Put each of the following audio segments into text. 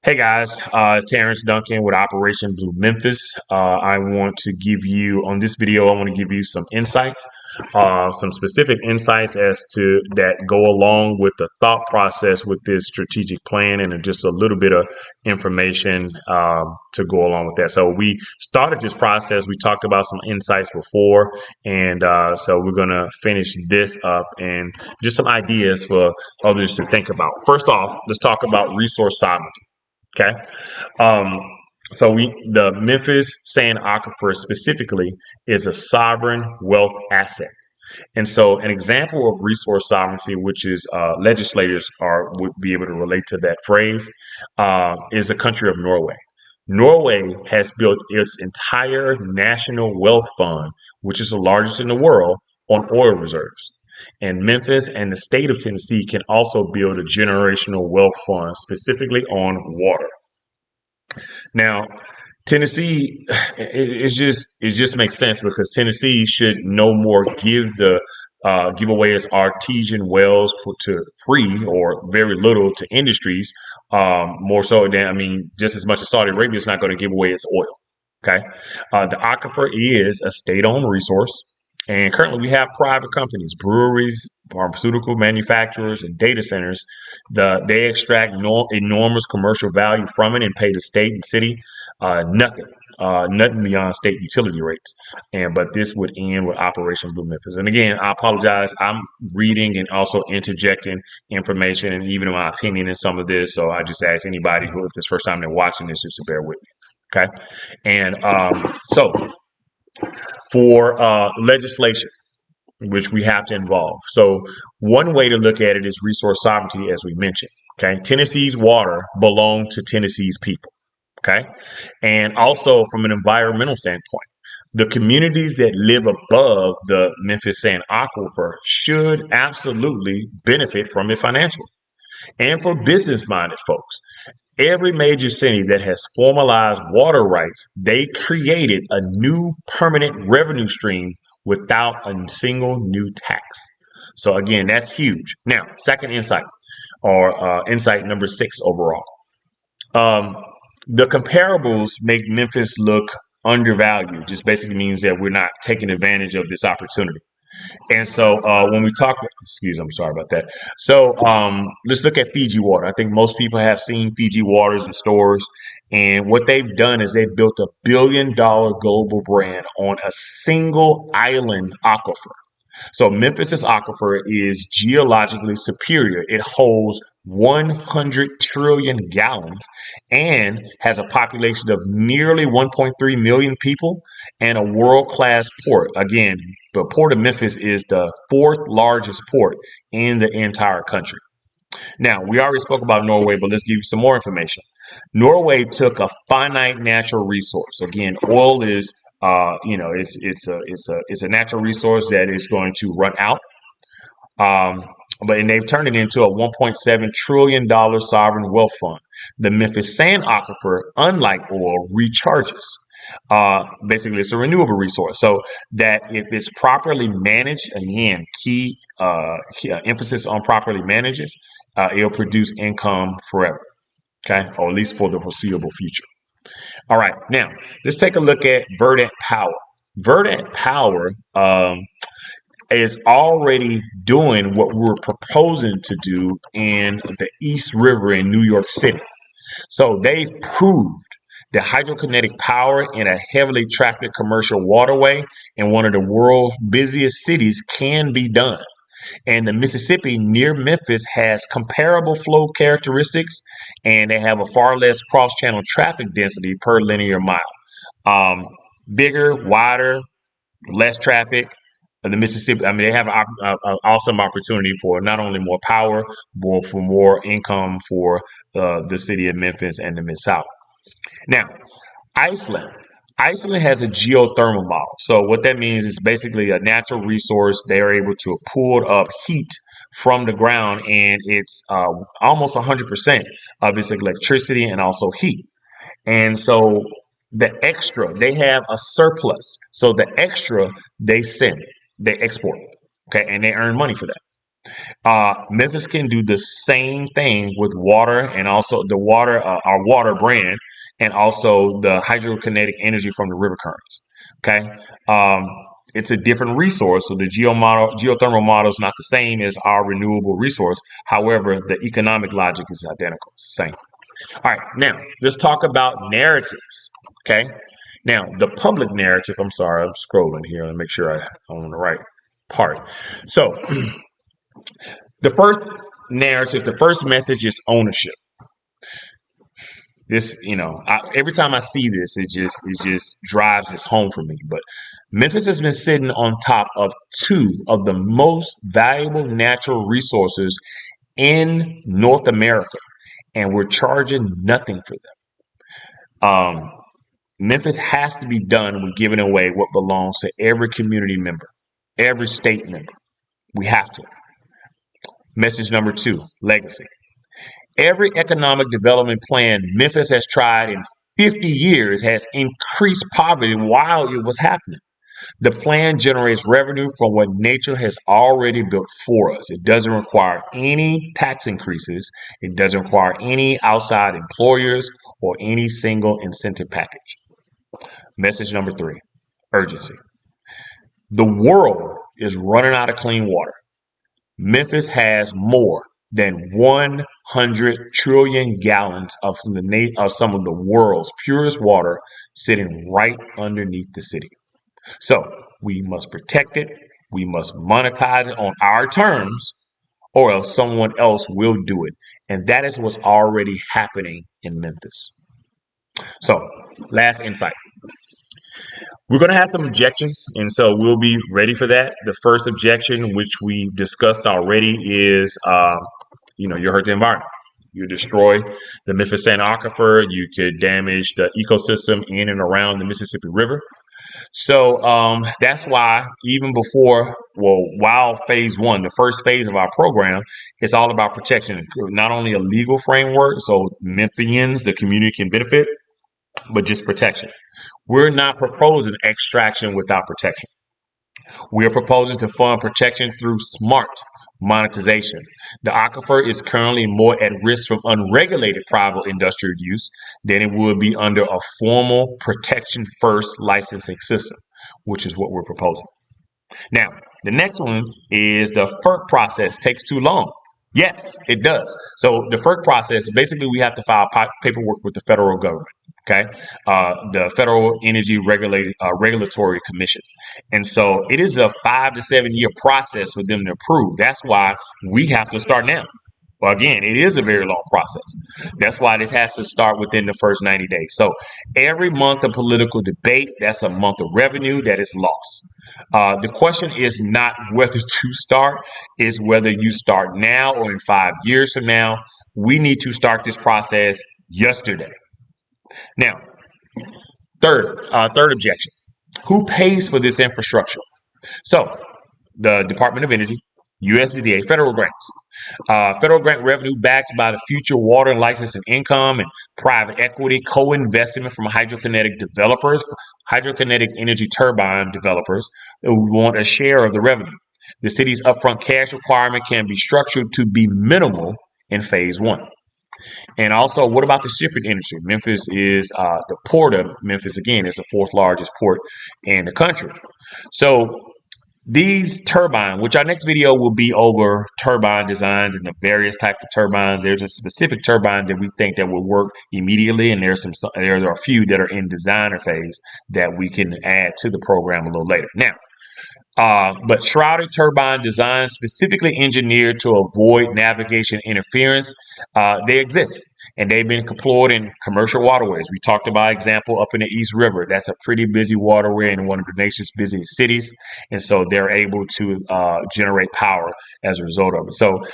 Hey guys, Terrence Duncan with Operation Blue Memphis. I want to give you on this video. I want to give you some insights, some specific insights as to that go along with the thought process with this strategic plan, and just a little bit of information to go along with that. So we started this process. We talked about some insights before, and so we're gonna finish this up and just some ideas for others to think about. First off, let's talk about resource sovereignty. Okay. Um, the Memphis Sand Aquifer specifically is a sovereign wealth asset. And so an example of resource sovereignty, which is legislators would be able to relate to that phrase, is the country of Norway. Norway has built its entire national wealth fund, which is the largest in the world, on oil reserves. And Memphis and the state of Tennessee can also build a generational wealth fund specifically on water. Now, Tennessee, it just makes sense because Tennessee should no more give away its artesian wells to free or very little to industries. More so than just as much as Saudi Arabia is not going to give away its oil. Okay, the aquifer is a state-owned resource, and currently we have private companies, breweries, pharmaceutical manufacturers, and data centers. They extract enormous commercial value from it and pay the state and city nothing beyond state utility rates. But this would end with Operation Blue Memphis. And again, I apologize. I'm reading and also interjecting information and even my opinion in some of this. So I just ask anybody who, if this first time they're watching this, just to bear with me. Okay. And so for legislation, which we have to involve. So one way to look at it is resource sovereignty, as we mentioned. Okay. Tennessee's water belong to Tennessee's people. Okay. And also from an environmental standpoint, the communities that live above the Memphis Sand Aquifer should absolutely benefit from it financially. And for business minded folks, every major city that has formalized water rights, they created a new permanent revenue stream without a single new tax. So again, that's huge. Now, second insight, or insight number 6 overall. The comparables make Memphis look undervalued. Just basically means that we're not taking advantage of this opportunity. And so when we talk, excuse me, I'm sorry about that. So let's look at Fiji water. I think most people have seen Fiji waters in stores. And what they've done is they've built $1 billion global brand on a single island aquifer. So Memphis's aquifer is geologically superior. It holds 100 trillion gallons and has a population of nearly 1.3 million people and a world-class port. Again, the port of Memphis is the fourth largest port in the entire country. Now, we already spoke about Norway, but let's give you some more information. Norway took a finite natural resource. Again, oil is it's a natural resource that is going to run out. And they've turned it into a $1.7 trillion sovereign wealth fund. The Memphis Sand Aquifer, unlike oil, recharges. Basically, it's a renewable resource. So that if it's properly managed, again, key emphasis on properly manages, it'll produce income forever. Okay, or at least for the foreseeable future. All right, now let's take a look at Verdant Power. Verdant Power is already doing what we're proposing to do in the East River in New York City. So they've proved that hydrokinetic power in a heavily trafficked commercial waterway in one of the world's busiest cities can be done. And the Mississippi near Memphis has comparable flow characteristics, and they have a far less cross-channel traffic density per linear mile. Bigger, wider, less traffic. The Mississippi, they have an awesome opportunity for not only more power, but for more income for the city of Memphis and the Mid-South. Now, Iceland. Iceland has a geothermal model. So what that means is basically a natural resource. They're able to pull up heat from the ground, and it's almost 100% of its electricity and also heat. And so the extra, they have a surplus. So the extra they send, they export. Okay, and they earn money for that. Memphis can do the same thing with water and also the water, our water brand, and also the hydrokinetic energy from the river currents. Okay. Um, it's a different resource. So the geothermal model is not the same as our renewable resource. However, the economic logic is identical. It's the same. All right. Now let's talk about narratives. Okay. Now the public narrative, I'm sorry, I'm scrolling here and make sure I'm on the right part. So the first narrative, the first message is ownership. This, every time I see this, it just drives this home for me. But Memphis has been sitting on top of two of the most valuable natural resources in North America, and we're charging nothing for them. Memphis has to be done with giving away what belongs to every community member, every state member. We have to. Message number two, legacy. Every economic development plan Memphis has tried in 50 years has increased poverty while it was happening. The plan generates revenue from what nature has already built for us. It doesn't require any tax increases. It doesn't require any outside employers or any single incentive package. Message number three, urgency. The world is running out of clean water. Memphis has more than 100 trillion gallons of some of the world's purest water sitting right underneath the city. So we must protect it. We must monetize it on our terms, or else someone else will do it. And that is what's already happening in Memphis. So, last insight. We're going to have some objections, and so we'll be ready for that. The first objection, which we discussed already, is you hurt the environment. You destroy the Memphis Sand Aquifer. You could damage the ecosystem in and around the Mississippi River. So that's why even while phase one, the first phase of our program, it's all about protection. Not only a legal framework, so Memphians, the community can benefit, but just protection. We're not proposing extraction without protection. We are proposing to fund protection through smart monetization. The aquifer is currently more at risk from unregulated private industrial use than it would be under a formal protection first licensing system, which is what we're proposing. Now, the next one is the FERC process takes too long. Yes, it does. So the FERC process, basically we have to file paperwork with the federal government. Okay, the Federal Energy Regulatory Commission, and so it is a 5 to 7 year process for them to approve. That's why we have to start now. Well, again, it is a very long process. That's why this has to start within the first 90 days. So every month of political debate, that's a month of revenue that is lost. The question is not whether to start, is whether you start now or in 5 years from now. We need to start this process yesterday. Now, third objection. Who pays for this infrastructure? So, the Department of Energy, USDA, federal grants. Federal grant revenue backed by the future water licensing income and private equity co-investment from hydrokinetic developers, hydrokinetic energy turbine developers who want a share of the revenue. The city's upfront cash requirement can be structured to be minimal in phase one. And also, what about the shipping industry? Memphis is the port of Memphis, again, is the fourth largest port in the country. So these turbine, which our next video will be over turbine designs and the various types of turbines. There's a specific turbine that we think that will work immediately, and there are a few that are in designer phase that we can add to the program a little later. Now, but shrouded turbine designs specifically engineered to avoid navigation interference, they exist. And they've been deployed in commercial waterways. We talked about example up in the East River. That's a pretty busy waterway in one of the nation's busiest cities. And so they're able to generate power as a result of it. So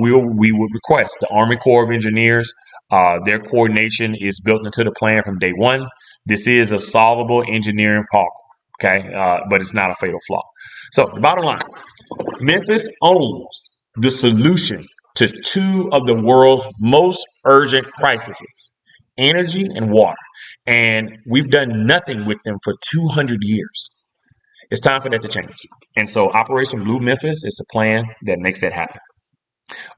we would request the Army Corps of Engineers. Their coordination is built into the plan from day one. This is a solvable engineering problem. Okay, but it's not a fatal flaw. So the bottom line, Memphis owns the solution to two of the world's most urgent crises, energy and water. And we've done nothing with them for 200 years. It's time for that to change. And so Operation Blue Memphis is the plan that makes that happen.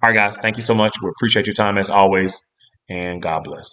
All right, guys, thank you so much. We appreciate your time as always, and God bless.